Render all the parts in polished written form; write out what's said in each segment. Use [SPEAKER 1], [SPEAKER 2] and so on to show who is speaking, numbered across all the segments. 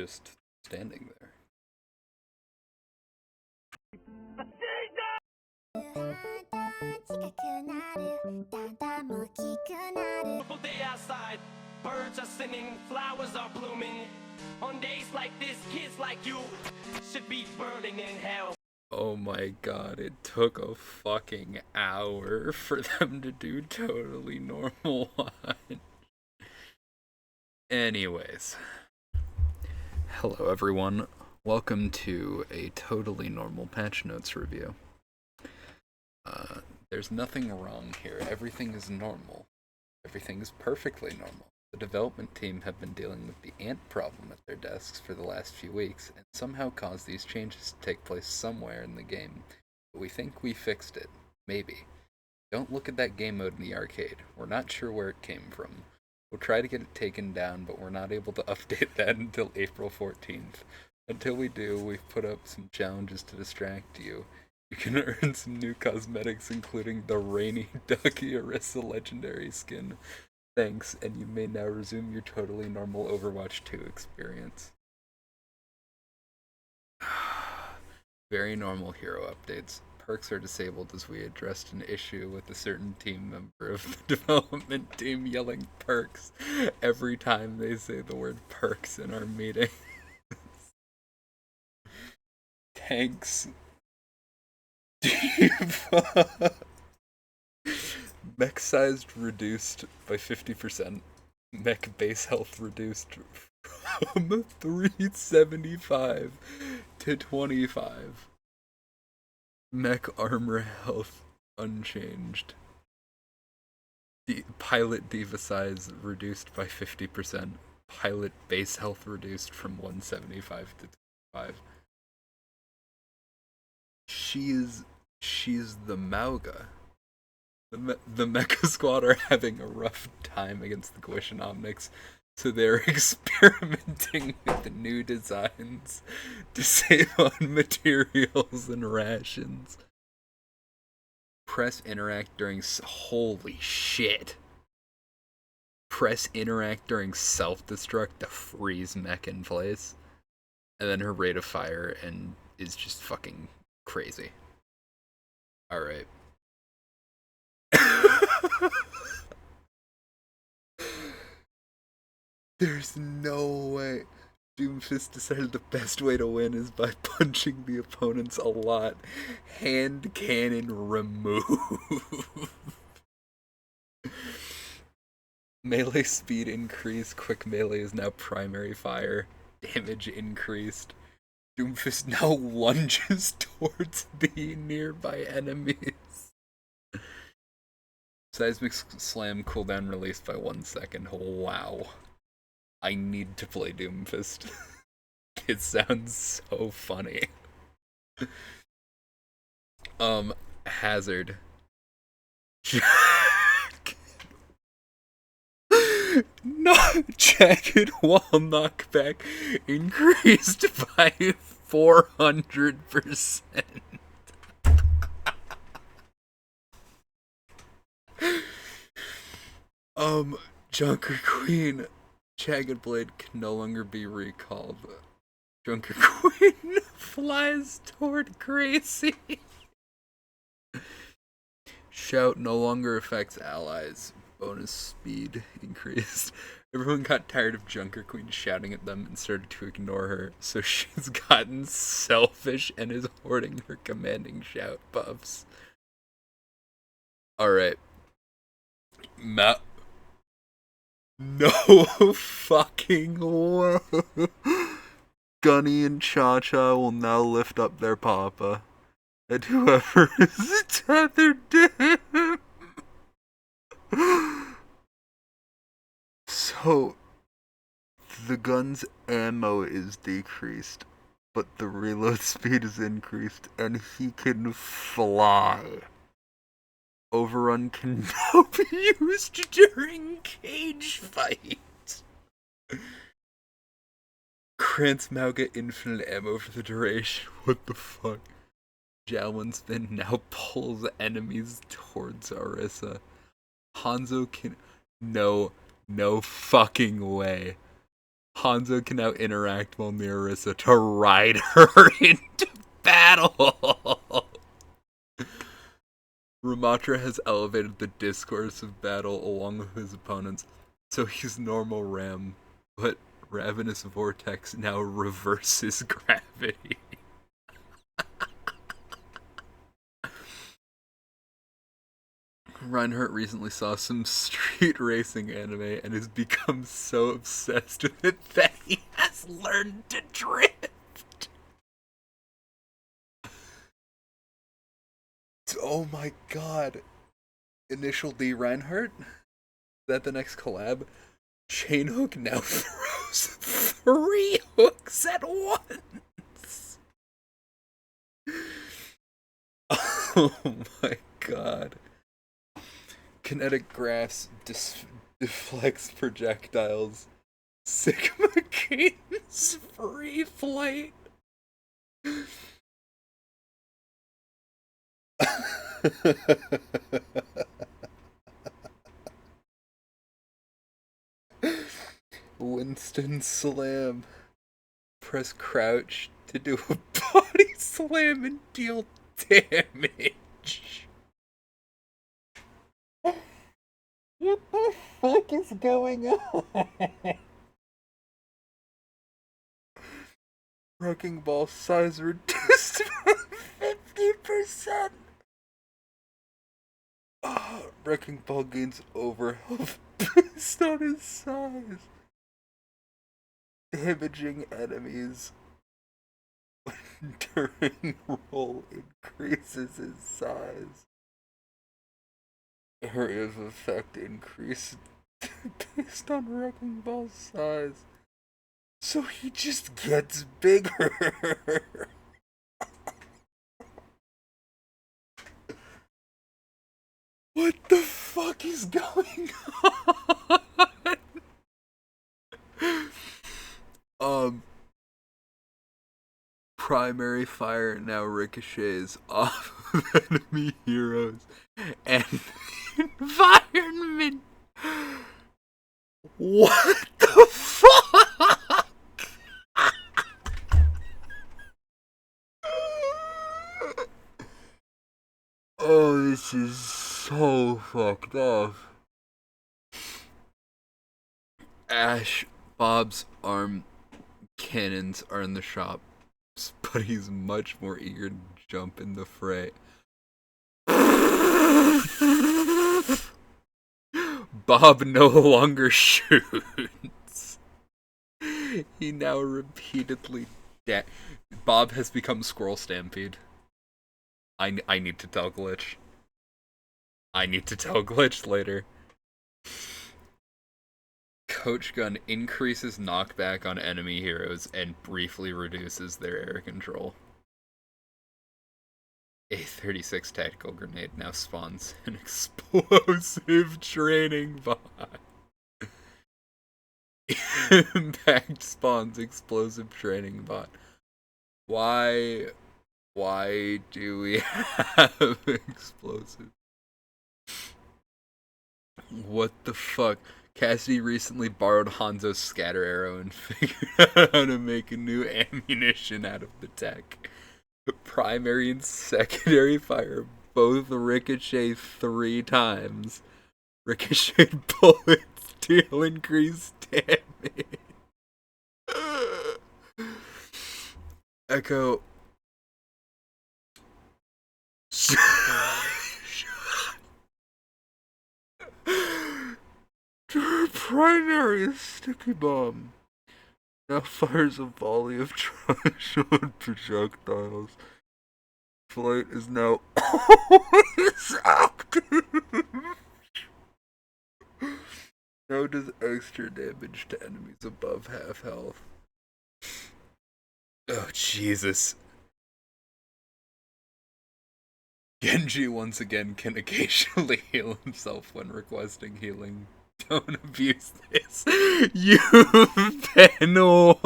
[SPEAKER 1] just standing there.
[SPEAKER 2] Day outside, birds are singing, flowers are blooming. On days like this, kids like you should be burning in hell.
[SPEAKER 1] Oh my god, it took a fucking hour for them to do Totally Normal one. Anyways. Hello everyone. Welcome to a Totally Normal patch notes review. There's nothing wrong here. Everything is normal. Everything is perfectly normal. The development team have been dealing with the ant problem at their desks for the last few weeks, and somehow caused these changes to take place somewhere in the game. But we think we fixed it. Maybe. Don't look at that game mode in the arcade. We're not sure where it came from. We'll try to get it taken down, but we're not able to update that until April 14th. Until we do, we've put up some challenges to distract you. You can earn some new cosmetics, including the Rainy Ducky Orisa legendary skin. Thanks, and you may now resume your totally normal Overwatch 2 experience. Very normal hero updates. Perks are disabled as we addressed an issue with a certain team member of the development team yelling perks every time they say the word perks in our meeting. Tanks. Diva. Mech size reduced by 50%. Mech base health reduced from 375 to 25. Mech armor health unchanged. Pilot diva size reduced by 50%. Pilot base health reduced from 175 to 25. She's the Mauga. The Mecha Squad are having a rough time against the Gwishinomnics, so they're experimenting with new designs to save on materials and rations. Press interact during holy shit. Press interact during self-destruct to freeze mech in place, and then her rate of fire is just fucking crazy. Alright. There's no way. Doomfist decided the best way to win is by punching the opponents a lot. Hand cannon remove. Melee speed increased. Quick melee is now primary fire. Damage increased. Doomfist now lunges towards the nearby enemies. Seismic Slam cooldown released by 1 second. Wow. I need to play Doomfist. It sounds so funny. Hazard. Jagged wall knockback increased by 400%. Junker Queen. Jagged Blade can no longer be recalled. Junker Queen flies toward Gracie. Shout no longer affects allies. Bonus speed increased. Everyone got tired of Junker Queen shouting at them and started to ignore her, so she's gotten selfish and is hoarding her commanding shout buffs. Alright. No fucking way. Gunny and Cha-Cha will now lift up their papa, and whoever is tethered to him. So, the gun's ammo is decreased, but the reload speed is increased, and he can fly. Overrun can now be used during cage fights. Grants Mauga infinite ammo for the duration. What the fuck? Javelin Spin now pulls enemies towards Orisa. Hanzo can... No fucking way. Hanzo can now interact while near Arisa to ride her into battle. Ramatra has elevated the discourse of battle along with his opponents, so he's normal Ram, but Ravenous Vortex now reverses gravity. Reinhardt recently saw some street racing anime and has become so obsessed with it that he has learned to drift. Oh my god. Initial D Reinhardt? Is that the next collab? Chain Hook now throws 3 hooks at once. Oh my god. Kinetic grass deflects projectiles. Sigma gains free flight. Winston slam. Press crouch to do a body slam and deal damage. What the fuck is going on? Wrecking ball size reduced by 50%. Wrecking ball gains overhealth based on his size. Damaging enemies during roll increases his size. Area of effect increase based on Wrecking Ball's size. So he just gets bigger. What the fuck is going on? Primary fire now ricochets off of enemy heroes and the environment. What the fuck? Oh, this is so fucked up. Ash, Bob's arm cannons are in the shop, but he's much more eager to jump in the fray. Bob no longer shoots. He now repeatedly... Bob has become Squirrel Stampede. I need to tell Glitch. I need to tell Glitch later. Coach Gun increases knockback on enemy heroes and briefly reduces their air control. A 36 tactical grenade now spawns an explosive training bot. Impact spawns explosive training bot. Why do we have explosive? What the fuck? Cassidy recently borrowed Hanzo's scatter arrow and figured out how to make a new ammunition out of the tech. Primary and secondary fire both ricochet 3 times. Ricochet bullets deal increased damage. Echo. Primary sticky bomb now fires a volley of truncheon projectiles. Flight is now always active. Now does extra damage to enemies above half health. Oh, Jesus. Genji once again can occasionally heal himself when requesting healing. Don't abuse this. You've been warned.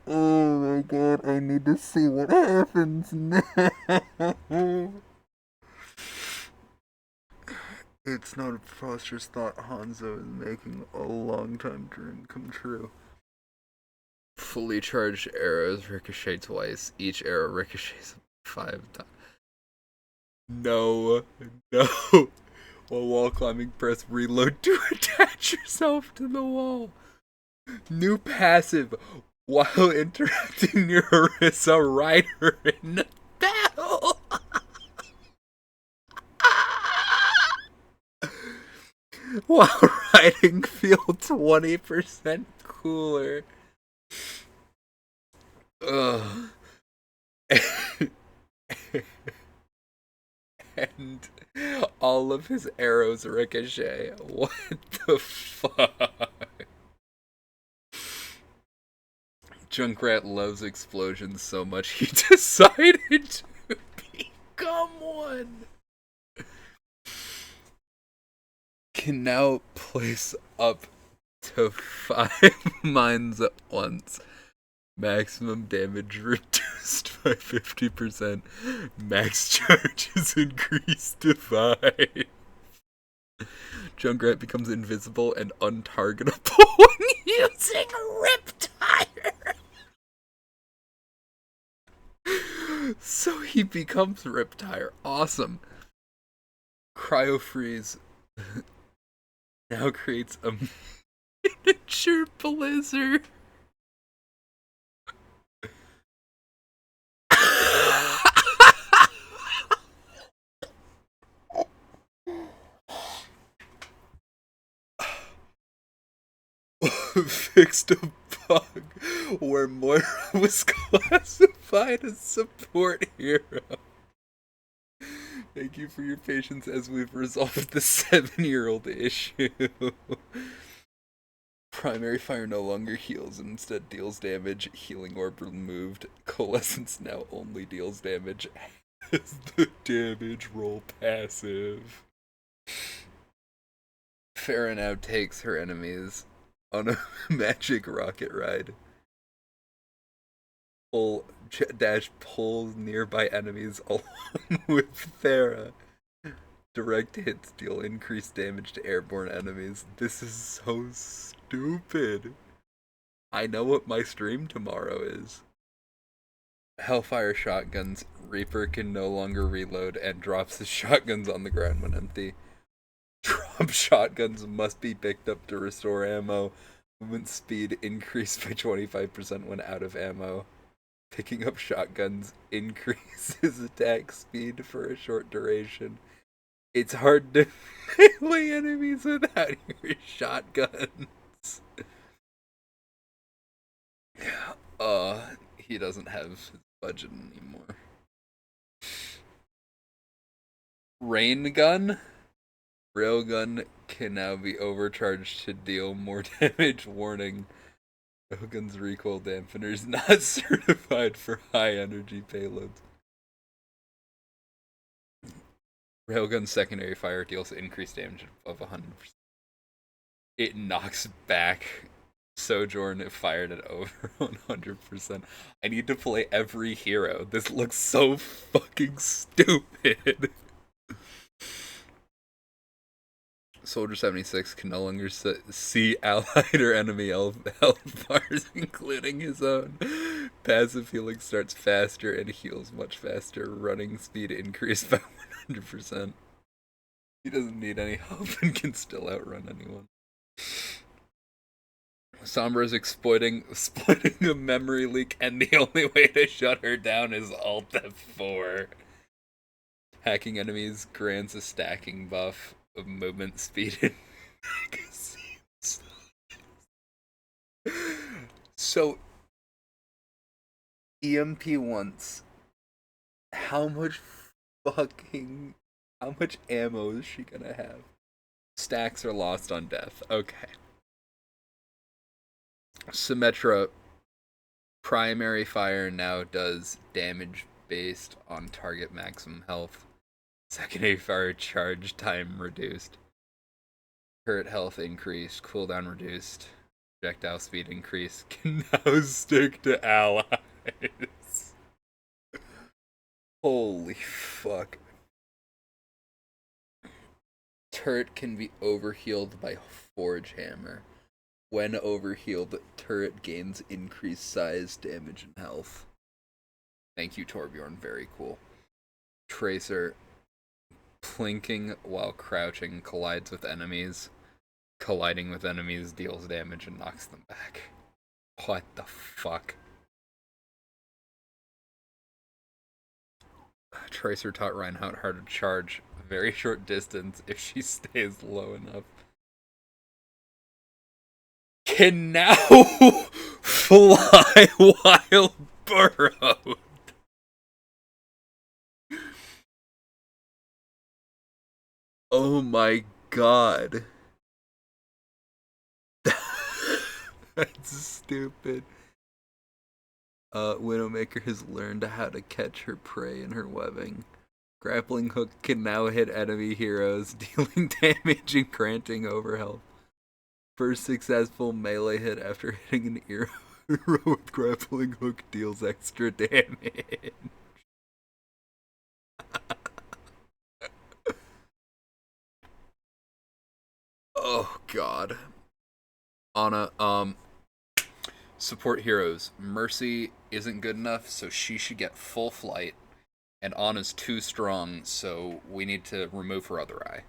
[SPEAKER 1] Oh my god, I need to see what happens now. It's not a preposterous thought Hanzo is making a long-time dream come true. Fully charged arrows ricochet twice. Each arrow ricochets 5 times. No. While wall climbing, press reload to attach yourself to the wall. New passive. While interacting near Orisa Rider in battle. While riding, feel 20% cooler. Ugh. And all of his arrows ricochet. What the fuck? Junkrat loves explosions so much he decided to become one. Can now place up to 5 mines at once. Maximum damage reduced by 50%. Max charge is increased to 5. Junkrat becomes invisible and untargetable when using Riptire. So he becomes Riptire. Awesome. Cryofreeze now creates a miniature blizzard. Fixed a bug where Moira was classified as support hero. Thank you for your patience as we've resolved the 7-year-old issue. Primary fire no longer heals and instead deals damage. Healing orb removed. Coalescence now only deals damage as the damage roll passive. Farah now takes her enemies on a magic rocket ride. Pulls nearby enemies along with Farah. Direct hits deal increased damage to airborne enemies. This is so stupid. I know what my stream tomorrow is. Hellfire shotguns. Reaper can no longer reload and drops his shotguns on the ground when empty. Drop shotguns must be picked up to restore ammo. Movement speed increased by 25% when out of ammo. Picking up shotguns increases attack speed for a short duration. It's hard to melee enemies without your shotguns. He doesn't have his budget anymore. Rain gun? Railgun can now be overcharged to deal more damage. Warning. Railgun's recoil dampener is not certified for high energy payloads. Railgun's secondary fire deals increased damage of 100%. It knocks back Sojourn fired at over 100%. I need to play every hero. This looks so fucking stupid. Soldier 76 can no longer see allied or enemy health bars, including his own. Passive healing starts faster and heals much faster. Running speed increased by 100%. He doesn't need any help and can still outrun anyone. Sombra is exploiting a memory leak, and the only way to shut her down is Alt F4. Hacking enemies grants a stacking buff of movement speed and magazine size. So, EMP once. How much ammo is she gonna have? Stacks are lost on death. Okay. Symmetra primary fire now does damage based on target maximum health. Secondary fire charge time reduced. Hurt health increased. Cooldown reduced. Projectile speed increased. Can now stick to allies. Holy fuck. turret can be overhealed by Forge Hammer. When overhealed, turret gains increased size, damage, and health. Thank you, Torbjorn. Very cool. Tracer, plinking while crouching, collides with enemies. Colliding with enemies deals damage and knocks them back. What the fuck? Tracer taught Reinhardt how to charge very short distance if she stays low enough. Can now fly while burrowed. Oh my god. That's stupid. Widowmaker has learned how to catch her prey in her webbing. Grappling hook can now hit enemy heroes, dealing damage and granting overhealth. First successful melee hit after hitting an hero with grappling hook deals extra damage. Oh god. Ana, support heroes. Mercy isn't good enough, so she should get full flight. And Ana's too strong, so we need to remove her other eye.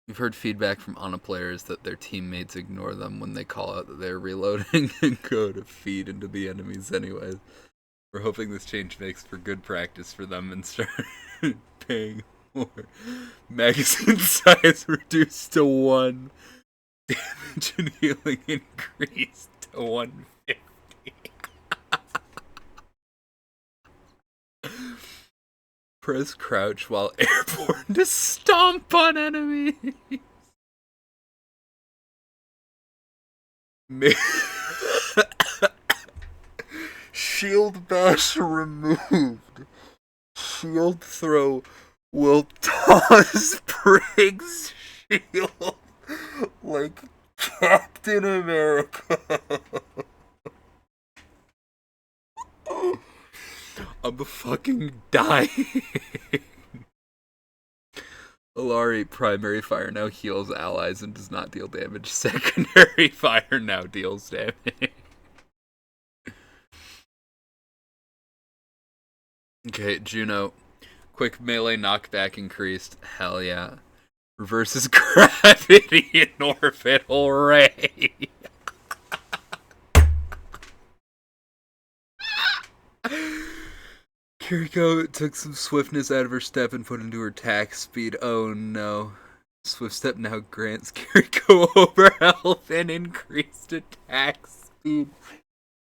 [SPEAKER 1] We've heard feedback from Ana players that their teammates ignore them when they call out that they're reloading and go to feed into the enemies anyways. We're hoping this change makes for good practice for them and start paying more. Magazine size reduced to 1. Damage and healing increased to 150. Press crouch while airborne to stomp on enemies. Shield bash removed. Shield throw will toss Briggs' shield like Captain America. I'm fucking dying. Alari primary fire now heals allies and does not deal damage. Secondary fire now deals damage. Okay, Juno. Quick melee knockback increased. Hell yeah. Reverses gravity in orbital ray. Kiriko took some swiftness out of her step and put into her attack speed. Oh no. Swift step now grants Kiriko over health and increased attack speed.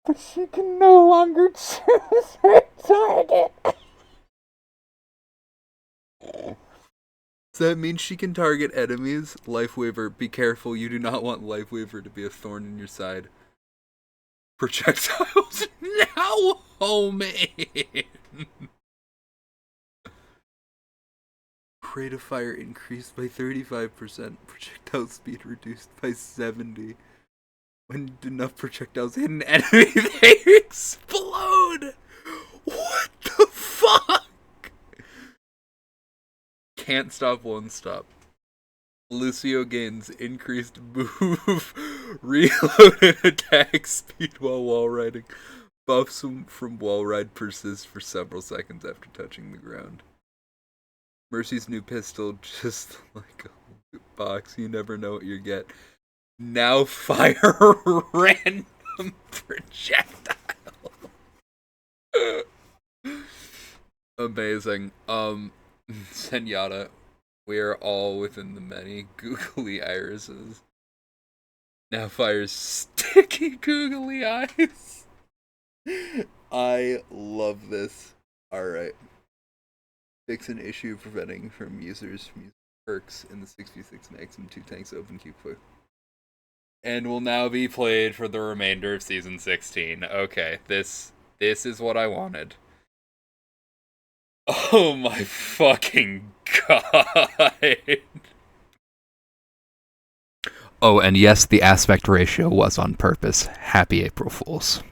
[SPEAKER 1] But she can no longer choose her target. Does that mean she can target enemies? Lifewaver, be careful. You do not want Lifewaver to be a thorn in your side. Projectiles now homing. Rate of fire increased by 35%. Projectile speed reduced by 70%. When enough projectiles hit an enemy, they explode! What the fuck? Can't stop, won't stop. Lucio gains increased move, reload, and attack speed while wall riding. Buffs from wall ride persist for several seconds after touching the ground. Mercy's new pistol, just like a loot box, you never know what you get. Now fire random projectile. Amazing. Zenyatta, we are all within the many googly irises. Now fires sticky googly eyes. I love this. Alright. Fix an issue preventing from users from using perks in the 6v6 maximum 2 tanks open queue quick. And will now be played for the remainder of Season 16. Okay, this is what I wanted. Oh my fucking god! Oh, and yes, the aspect ratio was on purpose. Happy April Fools.